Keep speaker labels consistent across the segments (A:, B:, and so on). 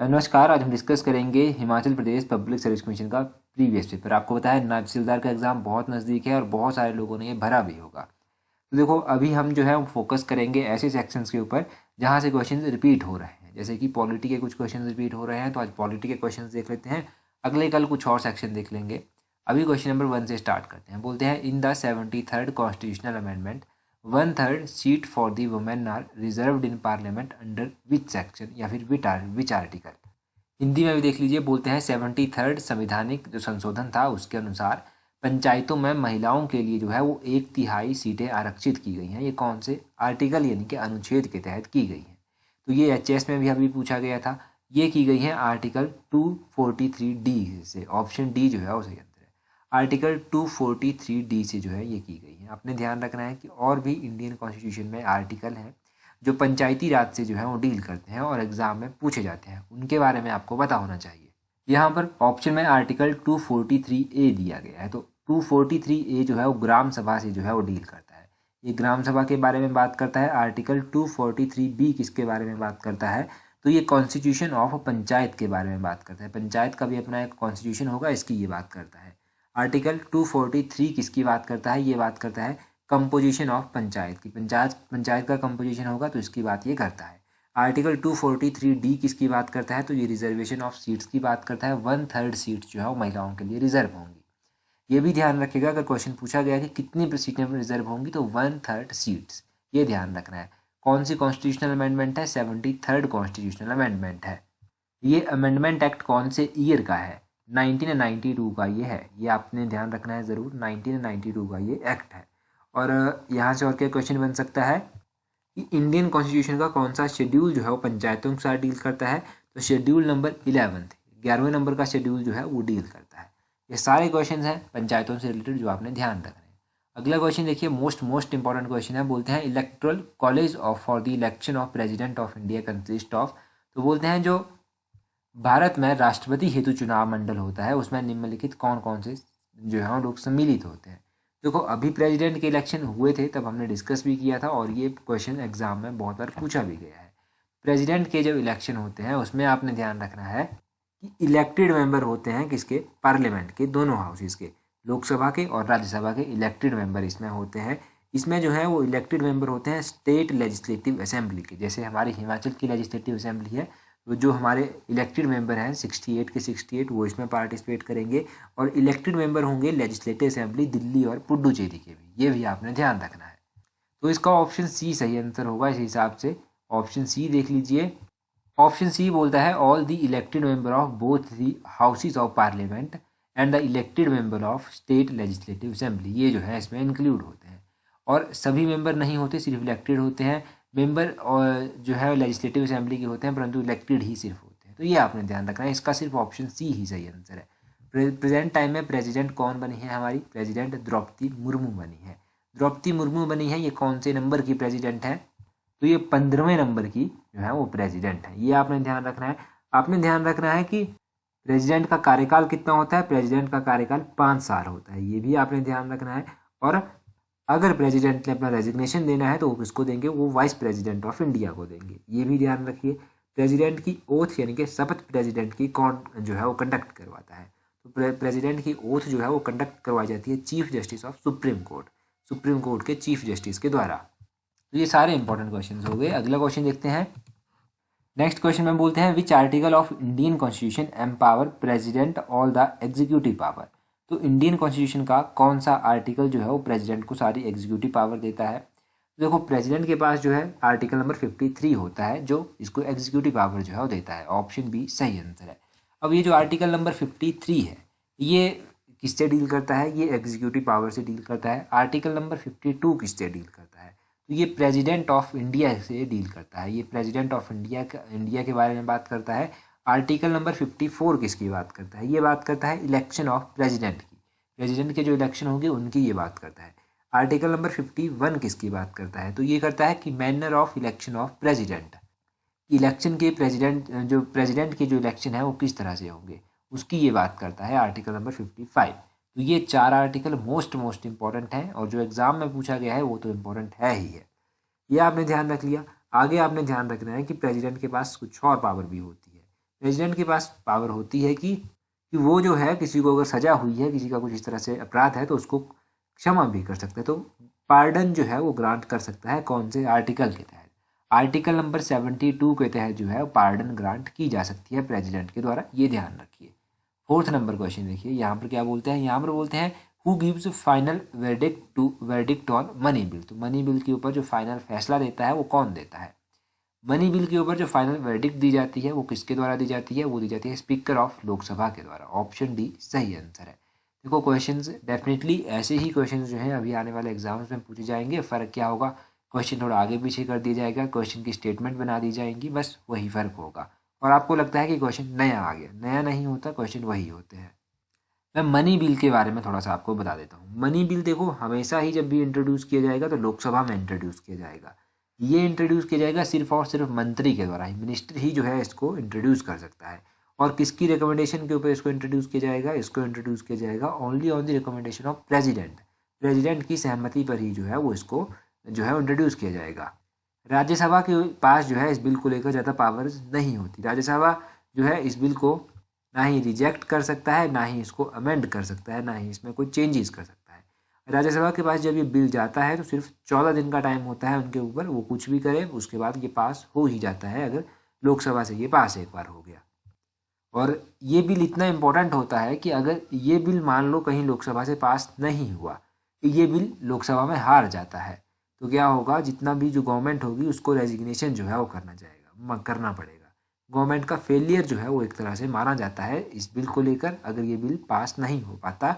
A: नमस्कार। आज हम डिस्कस करेंगे Himachal Pradesh public service commission का प्रीवियस पेपर। आपको पता है तहसीलदार का एग्ज़ाम बहुत नज़दीक है और बहुत सारे लोगों ने ये भरा भी होगा। तो देखो, अभी हम जो है वो फोकस करेंगे ऐसे सेक्शंस के ऊपर जहाँ से क्वेश्चन रिपीट हो रहे हैं। जैसे कि पॉलिटी के कुछ क्वेश्चन रिपीट हो रहे हैं, तो आज पॉलिटी के क्वेश्चन देख लेते हैं। अगले कल कुछ और सेक्शन देख लेंगे। अभी क्वेश्चन नंबर 1 से स्टार्ट करते हैं। बोलते हैं, in the 73rd constitutional amendment 1/3 seat for the women are reserved in parliament under which section, या फिर विच आर्टिकल। हिंदी में भी देख लीजिए। बोलते हैं 73rd संवैधानिक जो संशोधन था उसके अनुसार पंचायतों में महिलाओं के लिए जो है वो 1/3 सीटें आरक्षित की गई हैं। ये कौन से आर्टिकल यानी कि अनुच्छेद के तहत की गई हैं? तो ये एचएस में भी अभी पूछा गया था। ये की गई है आर्टिकल 243D से। ऑप्शन डी जो है वो सही आंसर है। आर्टिकल 243D से जो है ये की गई है। आपने ध्यान रखना है कि और भी इंडियन कॉन्स्टिट्यूशन में आर्टिकल हैं जो पंचायती राज से जो है वो डील करते हैं और एग्जाम में पूछे जाते हैं। उनके बारे में आपको पता होना चाहिए। यहाँ पर ऑप्शन में आर्टिकल 243A दिया गया है। तो 243A जो है वो ग्राम सभा से जो है वो डील करता है। ये ग्राम सभा के बारे में बात करता है। आर्टिकल 243B किसके बारे में बात करता है? तो ये कॉन्स्टिट्यूशन ऑफ पंचायत के बारे में बात करता है। पंचायत का भी अपना एक कॉन्स्टिट्यूशन होगा, इसकी ये बात करता है। आर्टिकल 243 किसकी बात करता है? ये बात करता है कंपोजिशन ऑफ पंचायत की। पंचायत का कंपोजिशन होगा तो इसकी बात ये करता है। आर्टिकल 243D किसकी बात करता है? तो ये रिजर्वेशन ऑफ सीट्स की बात करता है। 1/3 सीट्स जो है वो महिलाओं के लिए रिजर्व होंगी। ये भी ध्यान रखिएगा, अगर क्वेश्चन पूछा गया कि कितनी सीटें रिजर्व होंगी तो 1/3 सीट्स, ये ध्यान रखना है। कौन सी कॉन्स्टिट्यूशनल अमेंडमेंट है? 73rd कॉन्स्टिट्यूशनल अमेंडमेंट है। ये अमेंडमेंट एक्ट कौन से ईयर का है? 1992 का ये है। ये आपने ध्यान रखना है ज़रूर। 1992 का ये एक्ट है। और यहाँ से और क्या क्वेश्चन बन सकता है कि इंडियन कॉन्स्टिट्यूशन का कौन सा शेड्यूल जो है वो पंचायतों के साथ डील करता है? तो शेड्यूल नंबर 11वें नंबर का शेड्यूल जो है वो डील करता है। ये सारे क्वेश्चन हैं पंचायतों से रिलेटेड जो आपने ध्यान रखना है। अगला क्वेश्चन देखिए, मोस्ट इंपॉर्टेंट क्वेश्चन है। बोलते हैं electoral college of for the election of president of India consist of. तो बोलते हैं जो भारत में राष्ट्रपति हेतु चुनाव मंडल होता है उसमें निम्नलिखित कौन कौन से जो है लोग सम्मिलित होते हैं? देखो, अभी प्रेसिडेंट के इलेक्शन हुए थे तब हमने डिस्कस भी किया था और ये क्वेश्चन एग्जाम में बहुत बार पूछा भी गया है। प्रेसिडेंट के जब इलेक्शन होते हैं उसमें आपने ध्यान रखना है कि इलेक्टेड मेंबर होते हैं किसके? पार्लियामेंट के, दोनों हाउसेज के, लोकसभा के और राज्यसभा के इलेक्टेड मेंबर इसमें होते हैं। इसमें जो है वो इलेक्टेड मेंबर होते हैं स्टेट लेजिस्लेटिव असेंबली के। जैसे हमारी हिमाचल की लेजिस्लेटिव असेंबली है, तो जो हमारे इलेक्टेड मेंबर हैं 68 के 68 वो इसमें पार्टिसिपेट करेंगे। और इलेक्टेड मेंबर होंगे लेजिस्लेटिव असेंबली दिल्ली और पुडुचेरी के भी। ये भी आपने ध्यान रखना है। तो इसका ऑप्शन सी सही आंसर होगा इस हिसाब से। ऑप्शन सी देख लीजिए। ऑप्शन सी बोलता है all the elected member of both the houses of parliament and the elected member of state legislative assembly, ये जो है इसमें इंक्लूड होते हैं। और सभी मेंबर नहीं होते, सिर्फ इलेक्टेड होते हैं। मेंबर और जो है लेजिस्लेटिव असेंबली के होते हैं परंतु इलेक्टेड ही सिर्फ होते हैं। तो ये आपने ध्यान रखना है। इसका सिर्फ ऑप्शन सी ही सही आंसर है। प्रेजेंट टाइम में प्रेसिडेंट कौन बनी है? हमारी प्रेसिडेंट द्रौपदी मुर्मू बनी है। द्रौपदी मुर्मू बनी है। ये कौन से नंबर की प्रेसिडेंट है? तो ये 15वें नंबर की जो है वो प्रेसिडेंट है। ये आपने ध्यान रखना है। आपने ध्यान रखना है कि प्रेसिडेंट का कार्यकाल कितना होता है? प्रेसिडेंट का कार्यकाल 5 साल होता है। ये भी आपने ध्यान रखना है। और अगर प्रेसिडेंट ने अपना रेजिग्नेशन देना है तो वो किसको देंगे? वो वाइस प्रेसिडेंट ऑफ इंडिया को देंगे। ये भी ध्यान रखिए। प्रेसिडेंट की ओथ यानी कि शपथ प्रेसिडेंट की कौन जो है वो कंडक्ट करवाता है? तो प्रेसिडेंट की ओथ जो है वो कंडक्ट करवाई जाती है chief justice of supreme court के चीफ जस्टिस के द्वारा। तो ये सारे इंपॉर्टेंट क्वेश्चन हो गए। अगला क्वेश्चन देखते हैं। नेक्स्ट क्वेश्चन में बोलते हैं which article of Indian constitution empower president all the executive power. तो इंडियन कॉन्स्टिट्यूशन का कौन सा आर्टिकल जो है वो प्रेसिडेंट को सारी एग्जीक्यूटिव पावर देता है? देखो, प्रेसिडेंट के पास जो है आर्टिकल नंबर 53 होता है जो इसको एग्जीक्यूटिव पावर जो है वो देता है। ऑप्शन बी सही आंसर है। अब ये जो आर्टिकल नंबर 53 है ये किससे डील करता है? ये एग्जीक्यूटिव पावर से डील करता है। आर्टिकल नंबर 52 किससे डील करता है? तो ये प्रेसिडेंट ऑफ इंडिया से डील करता है। ये प्रेसिडेंट ऑफ इंडिया के बारे में बात करता है। आर्टिकल नंबर 54 किसकी बात करता है? ये बात करता है इलेक्शन ऑफ प्रेसिडेंट की। प्रेसिडेंट के जो इलेक्शन होंगे उनकी ये बात करता है। आर्टिकल नंबर 51 किसकी बात करता है? तो ये करता है कि manner of election of president. Election के प्रेसिडेंट के जो इलेक्शन है वो किस तरह से होंगे उसकी ये बात करता है आर्टिकल नंबर 55। तो ये 4 आर्टिकल मोस्ट इंपॉर्टेंट हैं और जो एग्जाम में पूछा गया है वो तो इम्पोर्टेंट है ही है। ये आपने ध्यान रख लिया। आगे आपने ध्यान रखना है कि प्रेसिडेंट के पास कुछ और पावर भी होती है। प्रेसिडेंट के पास पावर होती है कि वो जो है किसी को अगर सजा हुई है, किसी का कुछ इस तरह से अपराध है तो उसको क्षमा भी कर सकते हैं। तो पार्डन जो है वो ग्रांट कर सकता है कौन से आर्टिकल के तहत? आर्टिकल नंबर 72 के तहत जो है पार्डन ग्रांट की जा सकती है प्रेसिडेंट के द्वारा, ये ध्यान रखिए। फोर्थ नंबर क्वेश्चन देखिए, यहाँ पर क्या बोलते हैं, यहाँ पर बोलते हैं who gives final verdict on money bill. तो मनी बिल के ऊपर जो फाइनल फैसला देता है वो कौन देता है? मनी बिल के ऊपर जो फाइनल वर्डिक्ट दी जाती है वो किसके द्वारा दी जाती है? वो दी जाती है स्पीकर ऑफ लोकसभा के द्वारा। ऑप्शन डी सही आंसर है। देखो क्वेश्चंस डेफिनेटली ऐसे ही क्वेश्चंस जो है अभी आने वाले एग्जाम्स में पूछे जाएंगे। फ़र्क क्या होगा, क्वेश्चन थोड़ा आगे पीछे कर दिया जाएगा, क्वेश्चन की स्टेटमेंट बना दी जाएंगी, बस वही फ़र्क होगा। और आपको लगता है कि क्वेश्चन नया आ गया, नया नहीं होता, क्वेश्चन वही होते हैं। मैं मनी बिल के बारे में थोड़ा सा आपको बता देता हूँ। मनी बिल देखो हमेशा ही जब भी इंट्रोड्यूस किया जाएगा तो लोकसभा में इंट्रोड्यूस किया जाएगा। ये इंट्रोड्यूस किया जाएगा सिर्फ और सिर्फ मंत्री के द्वारा ही, मिनिस्टर ही जो है इसको इंट्रोड्यूस कर सकता है। और किसकी रिकमेंडेशन के ऊपर इसको इंट्रोड्यूस किया जाएगा? इसको इंट्रोड्यूस किया जाएगा only on the recommendation of president. President की सहमति पर ही जो है वो इसको जो है इंट्रोड्यूस किया जाएगा। राज्यसभा के पास जो है इस बिल को लेकर ज़्यादा पावर्स नहीं होती। राज्यसभा जो है इस बिल को ना ही रिजेक्ट कर सकता है, ना ही इसको अमेंड कर सकता है, ना ही इसमें कोई चेंजेस कर सकता है। राज्यसभा के पास जब ये बिल जाता है तो सिर्फ 14 दिन का टाइम होता है उनके ऊपर, वो कुछ भी करें उसके बाद ये पास हो ही जाता है अगर लोकसभा से ये पास एक बार हो गया। और ये बिल इतना इम्पोर्टेंट होता है कि अगर ये बिल मान लो कहीं लोकसभा से पास नहीं हुआ, तो ये बिल लोकसभा में हार जाता है, तो क्या होगा, जितना भी जो गवर्नमेंट होगी उसको रेजिग्नेशन जो है वो करना पड़ेगा। गवर्नमेंट का फेलियर जो है वो एक तरह से माना जाता है इस बिल को लेकर, अगर ये बिल पास नहीं हो पाता।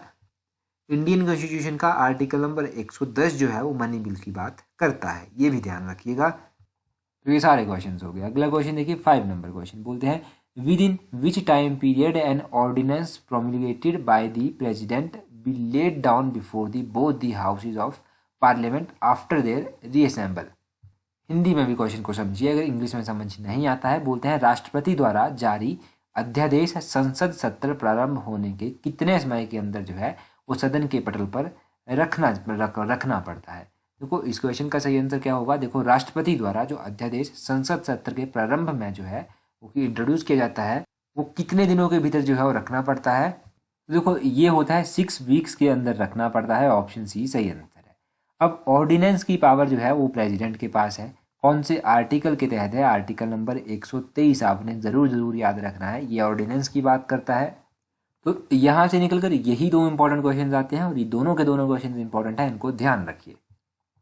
A: इंडियन कॉन्स्टिट्यूशन का आर्टिकल नंबर 110 जो है वो मनी बिल की बात करता है, ये भी ध्यान रखिएगा। तो ये सारे क्वेश्चन हो गए। अगला क्वेश्चन देखिए 5 नंबर क्वेश्चन, बोलते हैं within which time period an ordinance promulgated by the president be laid down before the both the houses of parliament after their reassemble. Hindi में भी क्वेश्चन को समझिए, अगर इंग्लिश में समझ नहीं आता है। बोलते हैं राष्ट्रपति द्वारा जारी अध्यादेश संसद सत्र प्रारंभ होने के कितने समय के अंदर जो है वो सदन के पटल पर रखना पड़ता है। देखो इस क्वेश्चन का सही आंसर क्या होगा, देखो राष्ट्रपति द्वारा जो अध्यादेश संसद सत्र के प्रारंभ में जो है वो इंट्रोड्यूस किया जाता है वो कितने दिनों के भीतर जो है वो रखना पड़ता है। तो देखो ये होता है 6 वीक्स के अंदर रखना पड़ता है। ऑप्शन सी सही आंसर है। अब ऑर्डिनेंस की पावर जो है वो प्रेसिडेंट के पास है। कौन से आर्टिकल के तहत है? आर्टिकल नंबर 123 आपने ज़रूर याद रखना है, ये ऑर्डिनेंस की बात करता है। तो यहाँ से निकलकर यही 2 इंपॉर्टेंट क्वेश्चन आते हैं और ये दोनों के दोनों क्वेश्चन इंपॉर्टेंट है, इनको ध्यान रखिए।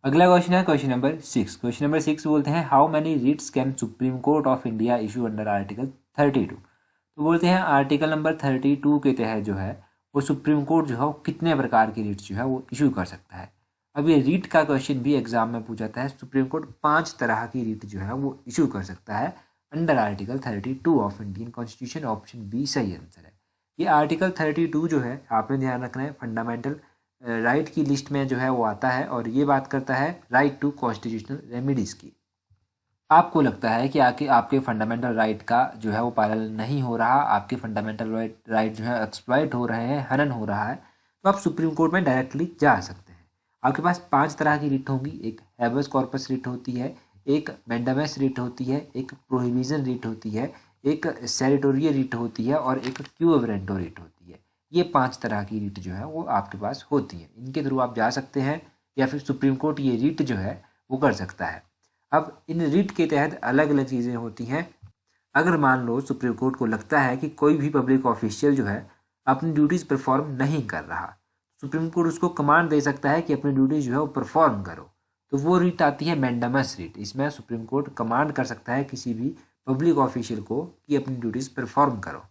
A: अगला क्वेश्चन है क्वेश्चन नंबर 6। क्वेश्चन नंबर 6 बोलते हैं how many writs can Supreme Court of India issue under article 32। तो बोलते हैं आर्टिकल नंबर 32 के तहत जो है वो सुप्रीम कोर्ट जो है वो कितने प्रकार की रिट्स जो है वो इशू कर सकता है। अब ये रीट का क्वेश्चन भी एग्जाम में पूछा जाता है। सुप्रीम कोर्ट 5 तरह की रीट जो है वो इशू कर सकता है under article 32 of Indian constitution. Option B सही आंसर है। ये आर्टिकल 32 जो है आपने ध्यान रखना है, फंडामेंटल राइट की लिस्ट में जो है वो आता है और ये बात करता है राइट टू कॉन्स्टिट्यूशनल रेमेडीज़ की। आपको लगता है कि आपके फंडामेंटल राइट का जो है वो पालन नहीं हो रहा, आपके फंडामेंटल राइट जो है एक्सप्लॉइट हो रहे हैं, हनन हो रहा है, तो आप सुप्रीम कोर्ट में डायरेक्टली जा सकते हैं। आपके पास 5 तरह की रिट होंगी। एक हैबस कॉर्पस रिट होती है, एक मैंडामस रिट होती है, एक प्रोहिबिशन रिट होती है, एक सेरेटोरियल रिट होती है और एक क्यू वारंटो रिट होती है। ये 5 तरह की रिट जो है वो आपके पास होती है, इनके थ्रू आप जा सकते हैं या फिर सुप्रीम कोर्ट ये रिट जो है वो कर सकता है। अब इन रिट के तहत अलग अलग चीज़ें होती हैं। अगर मान लो सुप्रीम कोर्ट को लगता है कि कोई भी पब्लिक ऑफिशियल जो है अपनी ड्यूटीज़ परफॉर्म नहीं कर रहा, सुप्रीम कोर्ट उसको कमांड दे सकता है कि अपनी ड्यूटीज़ जो है वो परफॉर्म करो, तो वो रिट आती है मैंडामस रिट। इसमें सुप्रीम कोर्ट कमांड कर सकता है किसी भी पब्लिक ऑफिशियल को कि अपनी ड्यूटीज़ परफॉर्म करो।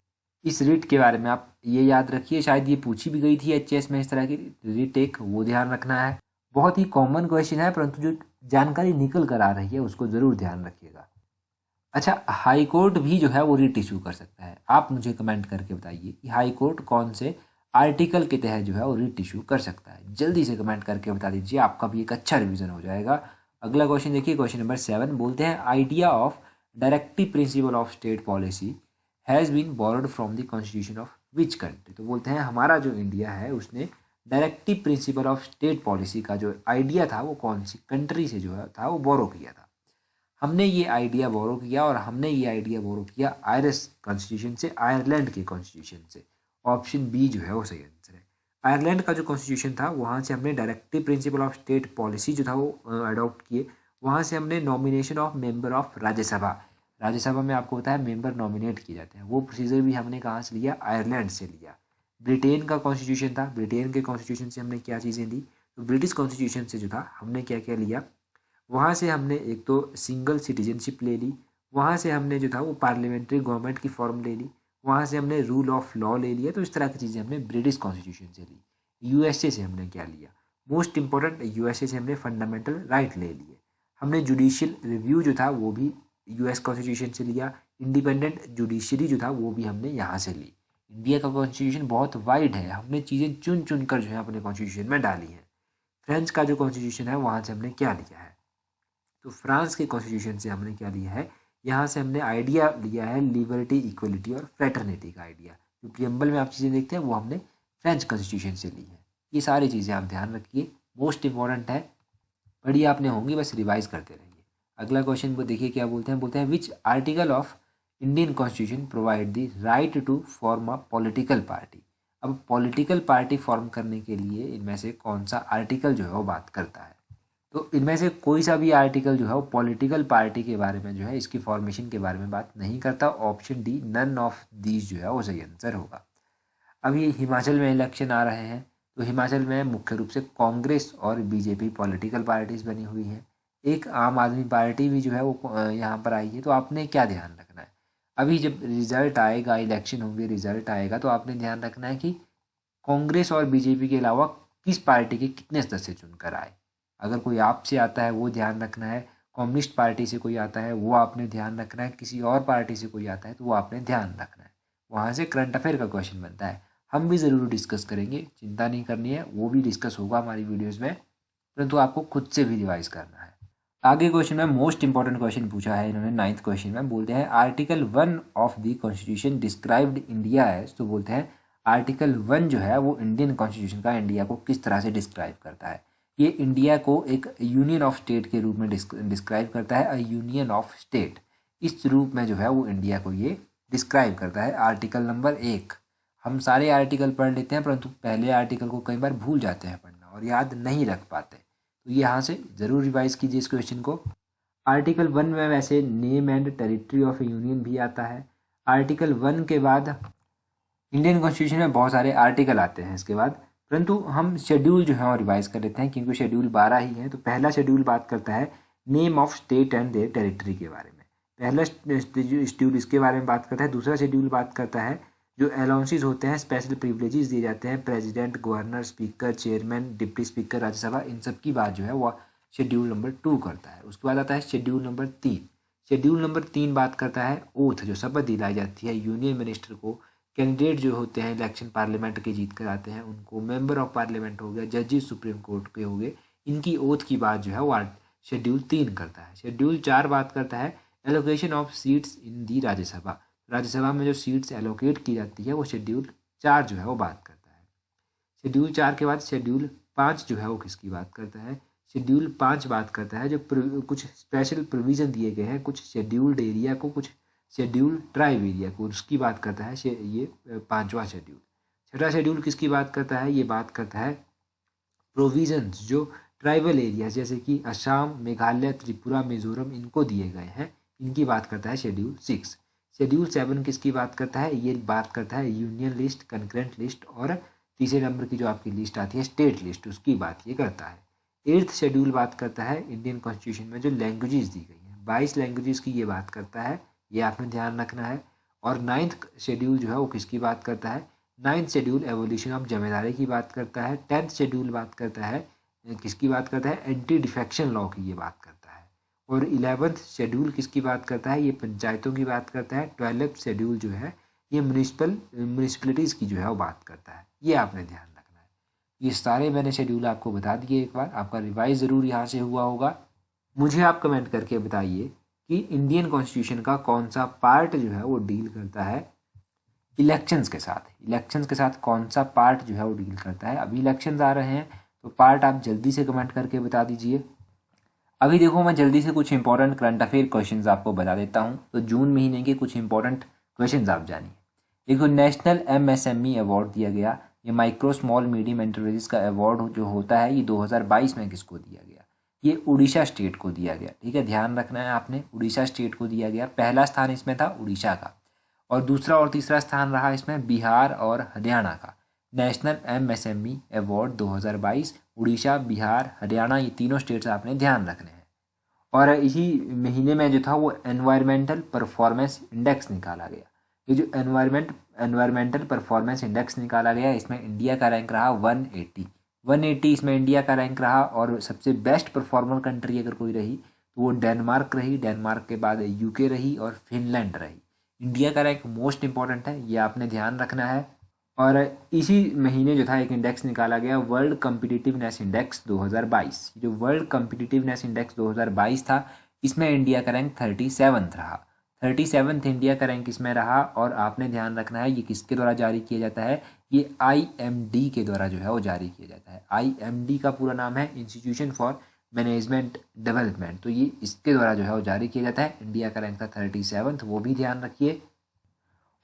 A: इस रिट के बारे में आप ये याद रखिए, शायद ये पूछी भी गई थी एचएस में, इस तरह की रिट एक, वो ध्यान रखना है। बहुत ही कॉमन क्वेश्चन है परंतु जो जानकारी निकल कर आ रही है उसको ज़रूर ध्यान रखिएगा। अच्छा, हाई कोर्ट भी जो है वो रिट इशू कर सकता है। आप मुझे कमेंट करके बताइए कि हाई कोर्ट कौन से आर्टिकल के तहत जो है वो रिट इशू कर सकता है। जल्दी से कमेंट करके बता दीजिए, आपका भी एक अच्छा रिवीजन हो जाएगा। अगला क्वेश्चन देखिए, क्वेश्चन नंबर 7 बोलते हैं idea of directive principle of state policy has been borrowed from the constitution of which country. तो बोलते हैं हमारा जो इंडिया है उसने directive principle of state policy का जो आइडिया था वो कौन सी कंट्री से जो है था वो बोरो किया था। हमने ये आइडिया बोरो किया और हमने ये आइडिया बोरो किया आयरिश कॉन्स्टिट्यूशन से, आयरलैंड के कॉन्स्टिट्यूशन से। ऑप्शन बी जो है वो सही आंसर है। आयरलैंड का जो कॉन्स्टिट्यूशन था वहाँ से हमने directive principle of state policy जो था वो अडॉप्ट किए। वहाँ से हमने nomination of member of Rajya Sabha, Rajya Sabha में आपको पता है मेंबर नॉमिनेट किए जाते हैं, वो प्रोसीजर भी हमने कहाँ से लिया, आयरलैंड से लिया। ब्रिटेन का कॉन्स्टिट्यूशन था, ब्रिटेन के कॉन्स्टिट्यूशन से हमने क्या चीज़ें ली, तो ब्रिटिश कॉन्स्टिट्यूशन से जो था हमने क्या क्या लिया, वहाँ से हमने एक तो सिंगल सिटीजनशिप ले ली, वहाँ से हमने जो था वो पार्लियामेंट्री गवर्नमेंट की फॉर्म ले ली, वहाँ से हमने रूल ऑफ लॉ ले लिया। तो इस तरह की चीज़ें हमने ब्रिटिश कॉन्स्टिट्यूशन से ली। यूएसए से हमने क्या लिया, मोस्ट इंपॉर्टेंट, यूएसए से हमने फंडामेंटल राइट ले लिए। हमने जुडिशियल रिव्यू जो था वो भी यूएस कॉन्स्टिट्यूशन से लिया। इंडिपेंडेंट जुडिशरी जो था वो भी हमने यहाँ से ली। इंडिया का कॉन्स्टिट्यूशन बहुत वाइड है, हमने चीज़ें चुन चुन कर जो है अपने कॉन्स्टिट्यूशन में डाली हैं। फ्रेंच का जो कॉन्स्टिट्यूशन है वहाँ से हमने क्या लिया है, तो फ्रांस के कॉन्स्टिट्यूशन से हमने क्या लिया है, यहाँ से हमने आइडिया लिया है लिबर्टी, इक्वलिटी और फ्रेटर्निटी का आइडिया। जो प्रियम्बल में आप चीज़ें देखते हैं वो हमने फ्रेंच कॉन्स्टिट्यूशन से ली है। ये सारी चीज़ें आप ध्यान रखिए, मोस्ट इंपॉर्टेंट है, पढ़ी आपने होंगी, बस रिवाइज करते रहिए। अगला क्वेश्चन को देखिए क्या बोलते हैं, बोलते हैं which article of Indian constitution provide the right to form a political party. अब पॉलिटिकल पार्टी फॉर्म करने के लिए इनमें से कौन सा आर्टिकल जो है वो बात करता है, तो इनमें से कोई सा भी आर्टिकल जो है वो पॉलिटिकल पार्टी के बारे में जो है इसकी फॉर्मेशन के बारे में बात नहीं करता। Option D none of these जो है वो सही आंसर होगा। अभी हिमाचल में इलेक्शन आ रहे हैं, तो हिमाचल में मुख्य रूप से कांग्रेस और बीजेपी पॉलिटिकल पार्टीज बनी हुई हैं। एक आम आदमी पार्टी भी जो है वो यहाँ पर आई है। तो आपने क्या ध्यान रखना है, अभी जब रिजल्ट आएगा, इलेक्शन होंगे, रिजल्ट आएगा, तो आपने ध्यान रखना है कि कांग्रेस और बीजेपी के अलावा किस पार्टी के कितने सदस्य चुनकर आए। अगर कोई आपसे आता है वो ध्यान रखना है, कम्युनिस्ट पार्टी से कोई आता है वो आपने ध्यान रखना है, किसी और पार्टी से कोई आता है तो वो आपने ध्यान रखना है। वहाँ से करंट अफेयर का क्वेश्चन बनता है, हम भी ज़रूर डिस्कस करेंगे, चिंता नहीं करनी है, वो भी डिस्कस होगा हमारी वीडियोज़ में, परंतु आपको खुद से भी रिवाइज करना है। आगे क्वेश्चन में मोस्ट इंपॉर्टेंट क्वेश्चन पूछा है इन्होंने, 9th क्वेश्चन में बोलते हैं article 1 of the constitution described India as, तो बोलते हैं आर्टिकल 1 जो है वो इंडियन कॉन्स्टिट्यूशन का इंडिया को किस तरह से डिस्क्राइब करता है। ये इंडिया को एक यूनियन ऑफ स्टेट के रूप में डिस्क्राइब करता है, अ यूनियन ऑफ स्टेट, इस रूप में जो है वो इंडिया को ये डिस्क्राइब करता है। आर्टिकल नंबर 1, हम सारे आर्टिकल पढ़ लेते हैं परंतु पहले आर्टिकल को कई बार भूल जाते हैं पढ़ना और याद नहीं रख पाते, तो यहाँ से ज़रूर रिवाइज कीजिए इस क्वेश्चन को। आर्टिकल 1 में वैसे name and territory of union भी आता है। आर्टिकल 1 के बाद इंडियन कॉन्स्टिट्यूशन में बहुत सारे आर्टिकल आते हैं इसके बाद, परंतु हम शेड्यूल जो है वो रिवाइज कर लेते हैं क्योंकि शेड्यूल 12 ही है। तो पहला शेड्यूल बात करता है name of state and their territory के बारे में, पहला शेड्यूल इसके बारे में बात करता है। दूसरा शेड्यूल बात करता है जो अलाउंसेस होते हैं, स्पेशल प्रिविलेजेस दिए जाते हैं president, governor, speaker, chairman, deputy speaker, Rajya Sabha, इन सब की बात जो है वो शेड्यूल नंबर 2 करता है। उसके बाद आता है शेड्यूल नंबर 3। शेड्यूल नंबर 3 बात करता है ओथ, जो शपथ दिलाई जाती है यूनियन मिनिस्टर को, कैंडिडेट जो होते हैं इलेक्शन पार्लियामेंट के जीत कर आते हैं उनको, मेंबर ऑफ पार्लियामेंट हो गया, जजेस सुप्रीम कोर्ट के हो गए, इनकी ओथ की बात जो है वो शेड्यूल 3 करता है। शेड्यूल 4 बात करता है एलोकेशन ऑफ सीट्स इन दी राज्यसभा, राज्यसभा में जो सीट्स एलोकेट की जाती है वो शेड्यूल 4 जो है वो बात करता है। शेड्यूल 4 के बाद शेड्यूल 5 जो है वो किसकी बात करता है, शेड्यूल 5 बात करता है जो कुछ स्पेशल प्रोविज़न दिए गए हैं कुछ शेड्यूल्ड एरिया को, कुछ शेड्यूल ट्राइब एरिया को, उसकी बात करता है ये 5वां शेड्यूल। छठा शेड्यूल किसकी बात करता है, ये बात करता है प्रोविजंस जो ट्राइबल एरियाज जैसे कि असम, मेघालय, त्रिपुरा, मिजोरम इनको दिए गए हैं, इनकी बात करता है शेड्यूल 6। शेड्यूल 7 किसकी बात करता है, ये बात करता है यूनियन लिस्ट, कंकरेंट लिस्ट और तीसरे नंबर की जो आपकी लिस्ट आती है स्टेट लिस्ट, उसकी बात ये करता है। 8th शेड्यूल बात करता है इंडियन कॉन्स्टिट्यूशन में जो लैंग्वेजेस दी गई हैं 22 लैंग्वेजेस की ये बात करता है, ये आपने ध्यान रखना है। और 9th शेड्यूल जो है वो किसकी बात करता है, 9th शेड्यूल एवोल्यूशन ऑफ जमींदारी की बात करता है। 10th शेड्यूल बात करता है किसकी बात करता है, एंटी डिफेक्शन लॉ की ये बात करता है। और 11th शेड्यूल किसकी बात करता है, ये पंचायतों की बात करता है। 12th शेड्यूल जो है ये म्यूनिसिपलिटीज़ की जो है वो बात करता है, ये आपने ध्यान रखना है। ये सारे मैंने शेड्यूल आपको बता दिए, एक बार आपका रिवाइज ज़रूर यहाँ से हुआ होगा। मुझे आप कमेंट करके बताइए कि इंडियन कॉन्स्टिट्यूशन का कौन सा पार्ट जो है वो डील करता है इलेक्शंस के साथ, इलेक्शंस के साथ कौन सा पार्ट जो है वो डील करता है। अभी इलेक्शंस आ रहे हैं तो पार्ट आप जल्दी से कमेंट करके बता दीजिए। अभी देखो मैं जल्दी से कुछ इंपॉर्टेंट करंट अफेयर क्वेश्चंस आपको बता देता हूँ, तो जून महीने के कुछ इंपॉर्टेंट क्वेश्चंस आप जानिए। देखो नेशनल एमएसएमई अवार्ड दिया गया, ये माइक्रो स्मॉल मीडियम एंटरप्राइजेस का अवार्ड जो होता है ये 2022 में किसको दिया गया? ये उड़ीसा स्टेट को दिया गया। ठीक है, ध्यान रखना है आपने, उड़ीसा स्टेट को दिया गया। पहला स्थान इसमें था उड़ीसा का, और दूसरा और तीसरा स्थान रहा इसमें बिहार और हरियाणा का। National MSME award 2022 Orissa, Bihar, Haryana, ये तीनों स्टेट्स आपने ध्यान रखने हैं। और इसी महीने में जो था वो एनवायरमेंटल परफॉर्मेंस इंडेक्स निकाला गया। ये जो एनवायरमेंटल परफॉर्मेंस इंडेक्स निकाला गया, इसमें इंडिया का रैंक रहा 180 इसमें इंडिया का रैंक रहा। और सबसे बेस्ट परफॉर्मर कंट्री अगर कोई रही तो वो डेनमार्क रही, डेनमार्क के बाद यूके रही और फिनलैंड रही। इंडिया का रैंक मोस्ट इंपॉर्टेंट है, ये आपने ध्यान रखना है। और इसी महीने जो था एक इंडेक्स निकाला गया, वर्ल्ड कम्पिटिटिवनेस इंडेक्स 2022। जो वर्ल्ड कम्पिटिटिवनेस इंडेक्स 2022 था, इसमें इंडिया का रैंक 37 रहा। 37 इंडिया का रैंक इसमें रहा। और आपने ध्यान रखना है ये किसके द्वारा जारी किया जाता है? ये IMD के द्वारा जो है वो जारी किया जाता है। IMD का पूरा नाम है इंस्टीट्यूशन फॉर मैनेजमेंट डेवलपमेंट, तो ये इसके द्वारा जो है वो जारी किया जाता है। इंडिया का रैंक था 37, वो भी ध्यान रखिए।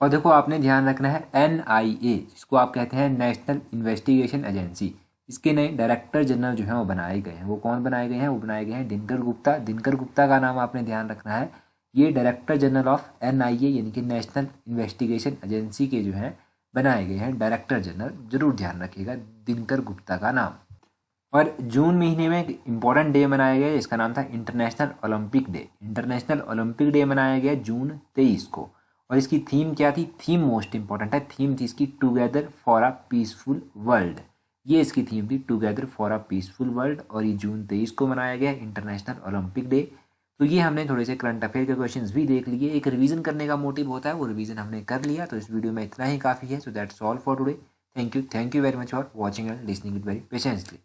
A: और देखो आपने ध्यान रखना है NIA, जिसको आप कहते हैं नेशनल इन्वेस्टिगेशन एजेंसी, इसके नए डायरेक्टर जनरल जो हैं वो बनाए गए हैं। वो कौन बनाए गए हैं? वो बनाए गए हैं दिनकर गुप्ता। दिनकर गुप्ता का नाम आपने ध्यान रखना है। ये डायरेक्टर जनरल ऑफ NIA यानी कि नेशनल इन्वेस्टिगेशन एजेंसी के जो हैं बनाए गए हैं डायरेक्टर जनरल। जरूर ध्यान रखिएगा दिनकर गुप्ता का नाम। और जून महीने में एक इम्पॉर्टेंट डे मनाया गया, इसका नाम था international Olympic day. International Olympic day मनाया गया जून 23 को। और इसकी थीम क्या थी? थीम मोस्ट इंपॉर्टेंट है। थीम थी इसकी together for a peaceful world. ये इसकी थीम थी together for a peaceful world. और ये जून 23 को मनाया गया इंटरनेशनल ओलंपिक डे। तो ये हमने थोड़े से करंट अफेयर के क्वेश्चंस भी देख लिए। एक रिवीजन करने का मोटिव होता है, वो रिवीजन हमने कर लिया। तो इस वीडियो में इतना ही काफ़ी है। So that's all for today. Thank you very much for watching and listening it very patiently.